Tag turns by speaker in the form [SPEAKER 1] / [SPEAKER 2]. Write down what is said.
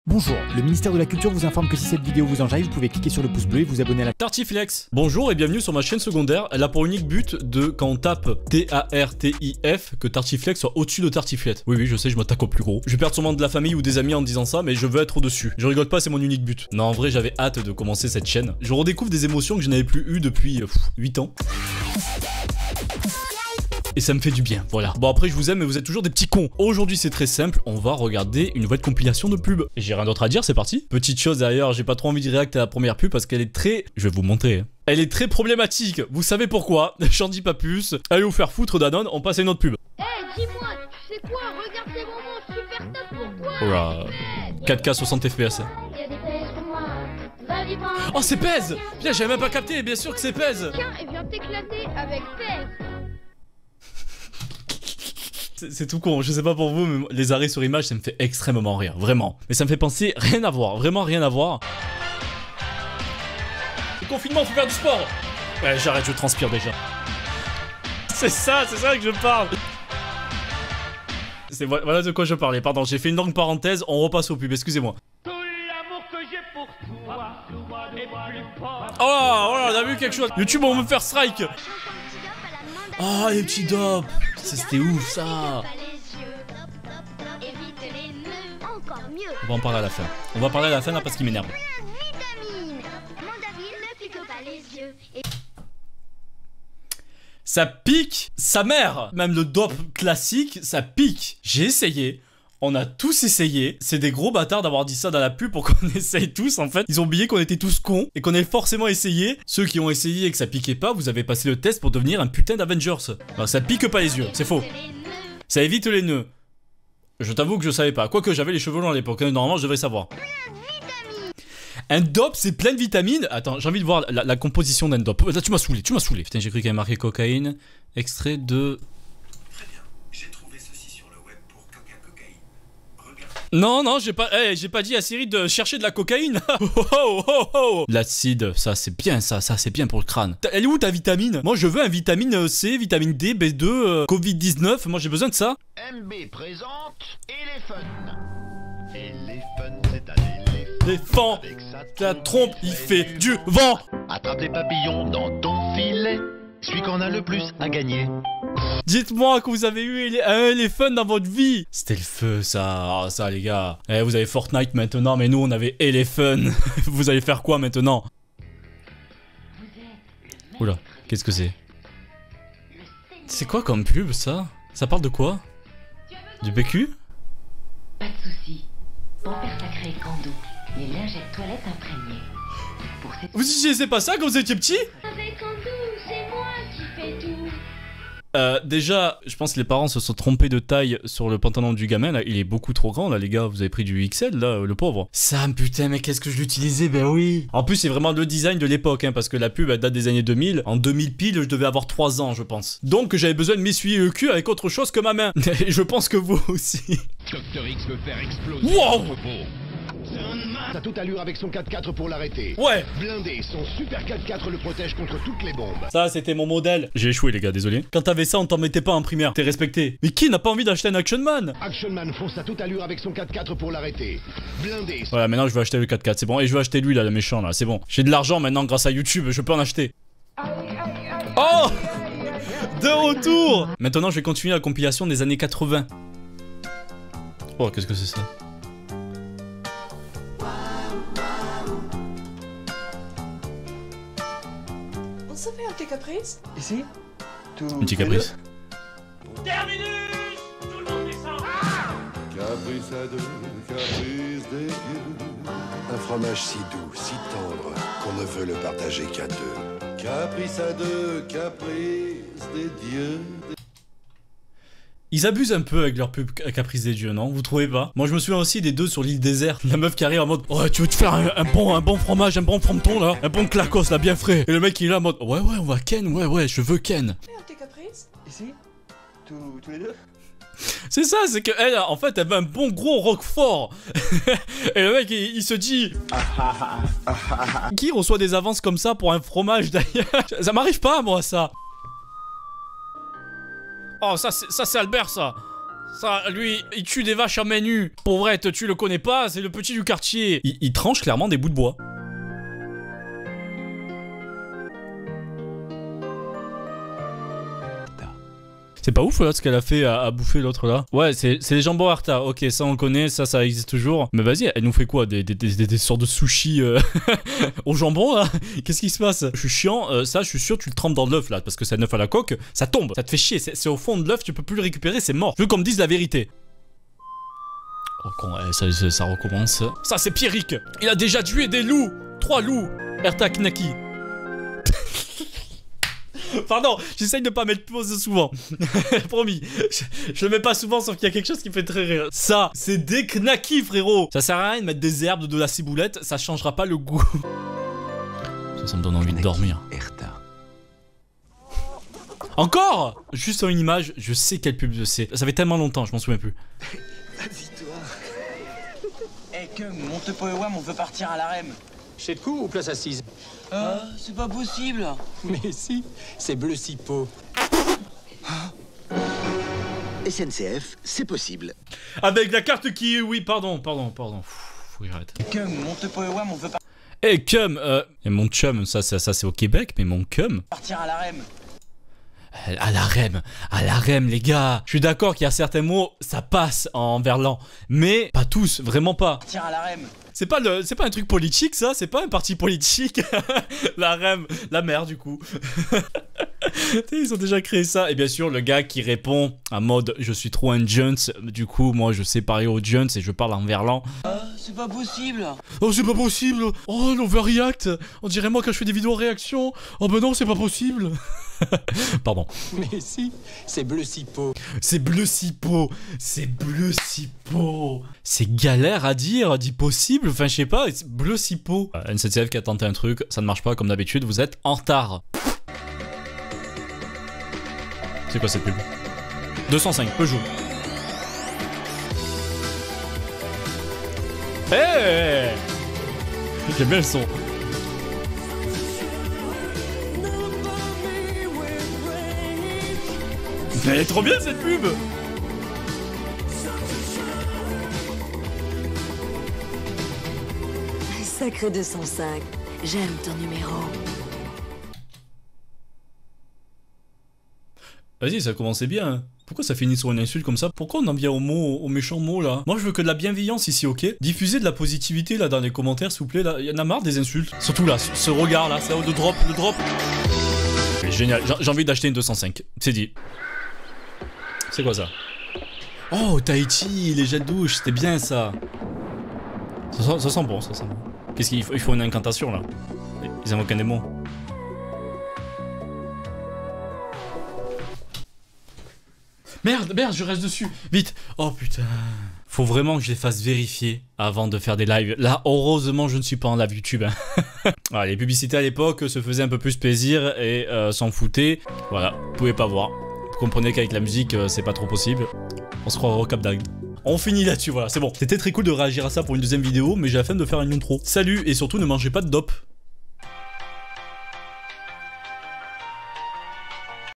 [SPEAKER 1] Bonjour, le ministère de la Culture vous informe que si cette vidéo vous enjaille, vous pouvez cliquer sur le pouce bleu et vous abonner à la
[SPEAKER 2] Tartiflex. Bonjour et bienvenue sur ma chaîne secondaire. Elle a pour unique but de, quand on tape T-A-R-T-I-F, que Tartiflex soit au-dessus de Tartiflette. Oui, je sais, je m'attaque au plus gros. Je vais perdre sûrement de la famille ou des amis en disant ça, mais je veux être au-dessus. Je rigole pas, c'est mon unique but. Non, en vrai, j'avais hâte de commencer cette chaîne. Je redécouvre des émotions que je n'avais plus eues depuis 8 ans. Et ça me fait du bien, voilà. Bon après je vous aime mais vous êtes toujours des petits cons. Aujourd'hui c'est très simple, on va regarder une nouvelle compilation de pubs. Et j'ai rien d'autre à dire, c'est parti. Petite chose d'ailleurs, j'ai pas trop envie de réacter à la première pub parce qu'elle est très... Je vais vous montrer. Elle est très problématique, vous savez pourquoi. J'en dis pas plus. Allez vous faire foutre Danone, on passe à une autre pub.
[SPEAKER 3] Eh, dis-moi, tu sais quoi? Regarde ces moments super top pour toi.
[SPEAKER 2] Oh là, 4K 60 FPS.
[SPEAKER 3] Il y a des pèses pour moi. Va-y, prends.
[SPEAKER 2] Oh c'est Pèse. Putain j'avais même pas capté, bien sûr que c'est Pèse.
[SPEAKER 3] Tiens, et viens t'éclater avec Pèse.
[SPEAKER 2] C'est tout con, je sais pas pour vous, mais les arrêts sur image, ça me fait extrêmement rire, vraiment. Mais ça me fait penser, rien à voir, vraiment rien à voir. Le confinement, faut faire du sport. Ouais, j'arrête, je transpire déjà. C'est ça que je parle. Voilà de quoi je parlais, pardon, j'ai fait une longue parenthèse, on repasse au pub, excusez-moi.
[SPEAKER 4] Tout l'amour que j'ai pour toi est plus fort.
[SPEAKER 2] Oh là, on a vu quelque chose. YouTube, on veut me faire strike. Oh, les petits dopes. C'était ouf, ça. On va en parler à la fin. On va parler à la fin, là, parce qu'il m'énerve. Ça pique sa mère. Même le dope classique, ça pique. J'ai essayé. On a tous essayé. C'est des gros bâtards d'avoir dit ça dans la pub pour qu'on essaye tous, en fait. Ils ont oublié qu'on était tous cons et qu'on avait forcément essayé. Ceux qui ont essayé et que ça piquait pas, vous avez passé le test pour devenir un putain d'Avengers. Alors, ça pique pas les yeux, c'est faux. Ça évite les nœuds. Je t'avoue que je savais pas. Quoique j'avais les cheveux longs à l'époque. Normalement, je devrais savoir. Un dope, c'est plein de vitamines. Attends, j'ai envie de voir la composition d'un dope. Là, tu m'as saoulé. Putain, j'ai cru qu'il y avait marqué cocaïne. Extrait de... Non, j'ai pas dit à Siri de chercher de la cocaïne. L'acide, ça c'est bien, ça c'est bien pour le crâne. Elle est où ta vitamine? Moi je veux un vitamine C, vitamine D, B2, Covid-19, moi j'ai besoin de ça.
[SPEAKER 5] MB présente Elephant. Elephant, c'est un éléphant.
[SPEAKER 2] Éléphant, ta trompe, il fait du vent.
[SPEAKER 5] Attrape les papillons dans ton filet. Celui qu'on a le plus à gagner.
[SPEAKER 2] Dites-moi que vous avez eu un éléphant dans votre vie. C'était le feu, ça. Oh, ça, les gars. Eh, vous avez Fortnite maintenant, mais nous, on avait Elephant. Vous allez faire quoi maintenant? Oula, qu'est-ce que c'est? C'est quoi comme pub, ça? Ça parle de quoi? Du PQ?
[SPEAKER 6] Pas de soucis. Pour faire sacré Kando, les lingettes toilettes imprégnées. Pour cette...
[SPEAKER 2] Vous utilisez pas ça quand vous étiez petit?
[SPEAKER 3] Avec Kando, c'est moi qui fais tout.
[SPEAKER 2] Déjà, je pense que les parents se sont trompés de taille sur le pantalon du gamin, là. Il est beaucoup trop grand, là, les gars. Vous avez pris du XL, là, le pauvre. Sam, putain, mais qu'est-ce que je l'utilisais? Ben oui. En plus, c'est vraiment le design de l'époque, hein, parce que la pub, elle date des années 2000. En 2000 pile, je devais avoir 3 ans, je pense. Donc, j'avais besoin de m'essuyer le cul avec autre chose que ma main. Et je pense que vous aussi.
[SPEAKER 5] Dr X veut faire exploser.
[SPEAKER 2] Wow.
[SPEAKER 5] A toute allure avec son 4x4 pour l'arrêter.
[SPEAKER 2] Ouais.
[SPEAKER 5] Blindé, son super 4x4 le protège contre toutes les bombes.
[SPEAKER 2] Ça, c'était mon modèle. J'ai échoué, les gars, désolé. Quand t'avais ça, on t'en mettait pas en primaire. T'es respecté. Mais qui n'a pas envie d'acheter un Action Man?
[SPEAKER 5] Action Man fonce à toute allure avec son 4x4 pour l'arrêter. Blindé.
[SPEAKER 2] Voilà, maintenant je vais acheter le 4x4, c'est bon. Et je vais acheter lui, là, le méchant, là, c'est bon. J'ai de l'argent maintenant grâce à YouTube, je peux en acheter. Oh! De retour! Maintenant, je vais continuer la compilation des années 80. Oh, qu'est-ce que c'est ça?
[SPEAKER 7] On se fait un petit caprice? Ici?
[SPEAKER 2] Un petit caprice.
[SPEAKER 4] Terminus. Tout le monde descend.
[SPEAKER 8] Caprice à deux, caprice des dieux. Un fromage si doux, si tendre, qu'on ne veut le partager qu'à deux. Caprice à deux, caprice des dieux.
[SPEAKER 2] Ils abusent un peu avec leur pub Caprice des dieux, non? Vous trouvez pas? Moi je me souviens aussi des deux sur l'île déserte. La meuf qui arrive en mode ouais, tu veux te faire un bon fromage, un bon frometon là? Un bon clacos là, bien frais. Et le mec il est là en mode ouais, on va Ken, ouais, je veux Ken.
[SPEAKER 7] Un petit caprice? Ici? Tous les deux?
[SPEAKER 2] C'est ça, c'est que elle, en fait, elle veut un bon gros roquefort. Et le mec, il se dit... Qui reçoit des avances comme ça pour un fromage d'ailleurs? Ça m'arrive pas, moi, ça. Oh, ça c'est Albert, ça. Ça, lui, il tue des vaches à main nue. Pauvrette, tu le connais pas, c'est le petit du quartier. Il tranche clairement des bouts de bois. C'est pas ouf là ce qu'elle a fait à bouffer l'autre là. Ouais, c'est les jambons Arta. Ok, ça on le connaît, ça existe toujours. Mais vas-y, elle nous fait quoi? Des sortes de sushis au jambon là? Qu'est-ce qui se passe? Je suis chiant, ça je suis sûr tu le trempes dans l'œuf là, parce que c'est un œuf à la coque, ça tombe, ça te fait chier, c'est au fond de l'œuf, tu peux plus le récupérer, c'est mort. Je veux qu'on me dise la vérité. Oh con, ça recommence. Ça c'est Pierrick, il a déjà tué des loups, 3 loups. Erta Knaki. Pardon, j'essaye de pas mettre pause souvent. Promis. Je le mets pas souvent, sauf qu'il y a quelque chose qui me fait très rire. Ça, c'est des knackis, frérot. Ça sert à rien de mettre des herbes, de la ciboulette, ça changera pas le goût. Ça me donne envie de dormir. Encore? Juste sur une image, je sais quelle pub c'est. Ça fait tellement longtemps, je m'en souviens plus.
[SPEAKER 9] Assis-toi. Eh, Kung, monte pas et on veut partir à l'arème.
[SPEAKER 10] Chez de coup ou place assise?
[SPEAKER 9] C'est pas possible.
[SPEAKER 10] Mais si, c'est bleu cipo.
[SPEAKER 11] SNCF, c'est possible.
[SPEAKER 2] Avec la carte qui... Oui, pardon. Faut que j'arrête.
[SPEAKER 9] Cum, monte pas et on veut pas...
[SPEAKER 2] Eh, cum, et mon chum, ça c'est au Québec, mais mon cum...
[SPEAKER 9] Partir à l'arème.
[SPEAKER 2] À l'arème, les gars. Je suis d'accord qu'il y a certains mots, ça passe en verlan. Mais pas tous, vraiment pas.
[SPEAKER 9] Partir à l'arème.
[SPEAKER 2] C'est pas un truc politique, ça. C'est pas un parti politique. L'arème, la mer, du coup. Ils ont déjà créé ça. Et bien sûr, le gars qui répond en mode je suis trop un junt. Du coup, moi, je sais parler aux junts et je parle en verlan.
[SPEAKER 9] C'est pas possible.
[SPEAKER 2] Oh, c'est pas possible. Oh, l'overreact. On dirait moi quand je fais des vidéos réaction. Oh, ben non, c'est pas possible. Pardon.
[SPEAKER 10] Mais si, c'est bleu cipo.
[SPEAKER 2] C'est bleu cipo. C'est bleu cipo. C'est galère à dire, dit possible. Enfin, je sais pas, bleu cipo. NCTF qui a tenté un truc, ça ne marche pas comme d'habitude, vous êtes en retard. C'est quoi cette pub? 205, Peugeot. Hey, j'aime bien le son. Elle est trop bien cette pub.
[SPEAKER 12] Sacré 205, j'aime ton numéro.
[SPEAKER 2] Vas-y, ça commençait bien. Pourquoi ça finit sur une insulte comme ça? Pourquoi on en vient aux méchants mots là? Moi je veux que de la bienveillance ici, ok? Diffusez de la positivité là dans les commentaires s'il vous plaît, là. Il y en a marre des insultes. Surtout là, ce regard là, ça, le drop. C'est génial, j'ai envie d'acheter une 205, c'est dit. C'est quoi ça? Oh, Tahiti, les gels douche, c'était bien ça. Ça sent bon, ça sent bon. Qu'est-ce qu'il faut? Il faut une incantation là. Ils invoquent un démon. Merde, je reste dessus. Vite. Oh putain. Faut vraiment que je les fasse vérifier avant de faire des lives. Là, heureusement, je ne suis pas en live YouTube. Hein. Voilà, les publicités à l'époque se faisaient un peu plus plaisir et s'en foutaient. Voilà, vous pouvez pas voir. Vous comprenez qu'avec la musique, c'est pas trop possible. On se croira au Cap d'Agde. On finit là-dessus, voilà, c'est bon. C'était très cool de réagir à ça pour une deuxième vidéo, mais j'ai la flemme de faire un intro. Salut, et surtout ne mangez pas de dope.